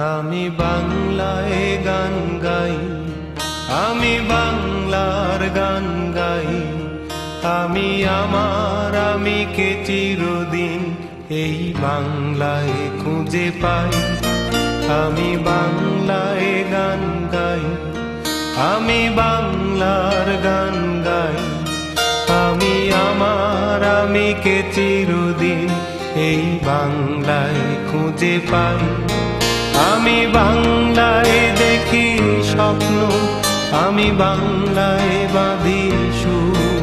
আমি বাংলায় গান গাই, আমি বাংলার গান গাই। আমি আমার আমিকে চিরদিন এই বাংলায় খুঁজে পাই। আমি বাংলায় গান গাই, আমি বাংলার গান গাই। আমি আমার আমিকে চিরদিন এই বাংলায় খুঁজে পাই। আমি বাংলায় দেখি স্বপ্ন, আমি বাংলায় বাঁধি সুর।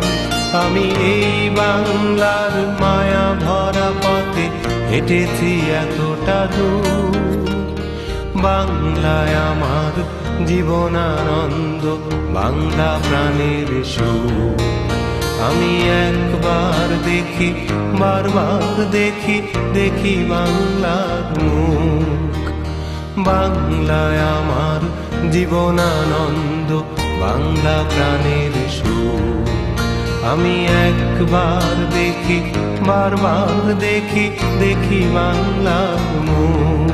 আমি এই বাংলার মায়া ভরা পথে হেঁটেছি এতটা দূর। বাংলায় আমার জীবনানন্দ, বাংলা প্রাণের সুর। আমি একবার দেখি, বারবার দেখি, দেখি বাংলার মুখ। বাংলায় আমার জীবনানন্দ, বাংলা প্রাণের সুর। আমি একবার দেখি, বারবার দেখি, দেখি বাংলার মুখ।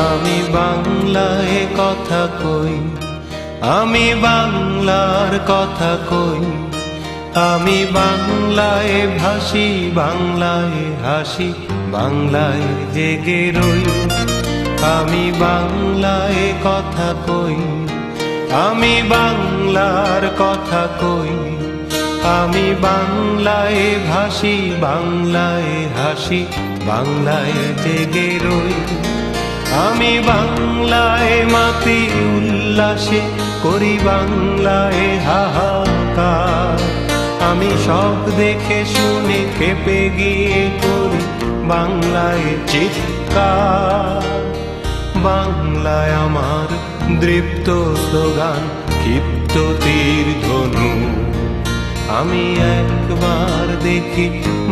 আমি বাংলায় কথা কই, আমি বাংলার কথা কই। আমি বাংলায় ভাসি, বাংলায় হাসি, বাংলায় জেগে রই। আমি বাংলায় কথা কই, আমি বাংলার কথা কই। আমি বাংলায় ভাসি, বাংলায় হাসি, বাংলায় জেগে রই। আমি বাংলায় মাতি উল্লাসে, করি বাংলায় হাহাকার। আমি সব দেখে শুনে খেপে গিয়ে করি বাংলায় চিৎকার। বাংলায় আমার দৃপ্ত স্লোগান, ক্ষিপ্ত তীর ধনু। আমি একবার দেখি,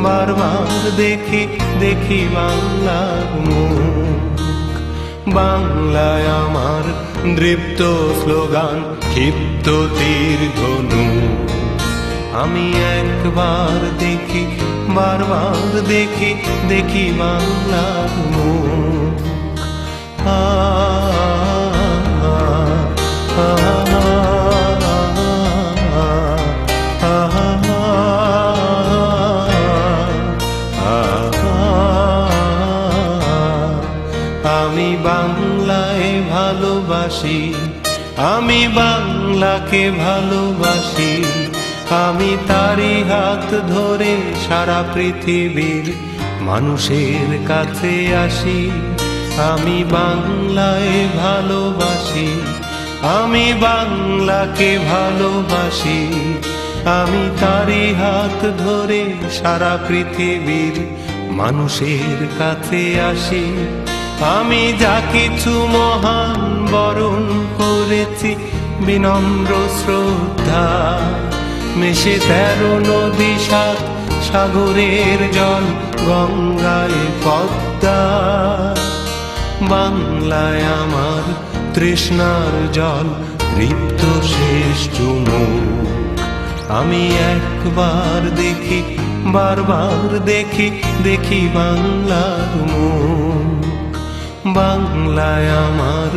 বারবার দেখি, দেখি বাংলার মুখ। বাংলায় আমার দৃপ্ত স্লোগান, ক্ষিপ্ত তীর ধনু। আমি একবার দেখি, বারবার দেখি, দেখি বাংলার মুখ। আমি বাংলায় ভালোবাসি, আমি বাংলাকে ভালোবাসি। আমি তারি হাত ধরে সারা পৃথিবীর মানুষের কাছে আসি। আমি বাংলায় ভালোবাসি, আমি বাংলাকে ভালোবাসি। আমি তারি হাত ধরে সারা পৃথিবীর মানুষের কাছে আসি। আমি যা কিছু মহান বরণ করেছি বিনম্র শ্রদ্ধা। মেশে 13 নদী 7 সাগরের জল, গঙ্গায় পদ্মা। বাংলায় আমার তৃষ্ণার জল, তৃপ্ত শেষ চুমুক। আমি একবার দেখি, বারবার দেখি, দেখি বাংলার মুখ। বাংলায় আমার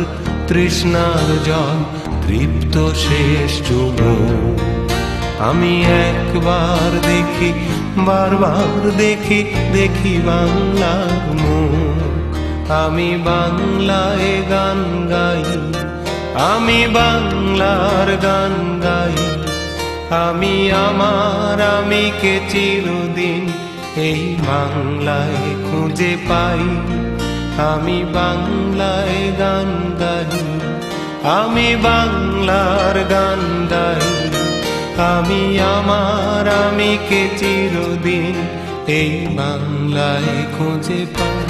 তৃষ্ণার জল, তৃপ্ত শেষ চুমুক। আমি একবার দেখি, বারবার দেখি, দেখি বাংলার মুখ। আমি বাংলায় গান গাই, আমি বাংলার গান গাই। আমি আমার আমিকে চিরদিন এই বাংলায় খুঁজে পাই। আমি বাংলায় গান গাই, আমি বাংলার গান গাই। আমি আমার আমিকে চিরদিন এই বাংলায় খুঁজে পাই।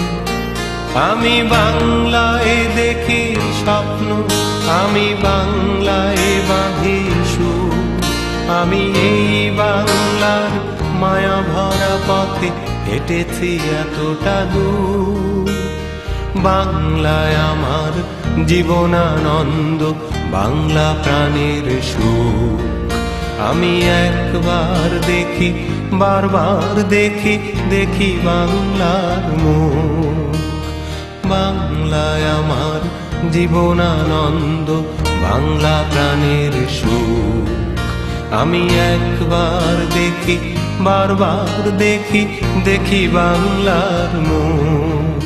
আমি বাংলায় দেখি স্বপ্ন, আমি বাংলায় বাঁধি সুর। আমি এই বাংলার মায়া ভরা পথে হেঁটেছি এতটা দূর। বাংলায় আমার জীবনানন্দ বাংলা প্রাণের সুখ। আমি একবার দেখি, বারবার দেখি, দেখি বাংলার মুখ। বাংলায় আমার জীবনানন্দ বাংলা প্রাণের সুখ। আমি একবার দেখি, বারবার দেখি, দেখি বাংলার মুখ।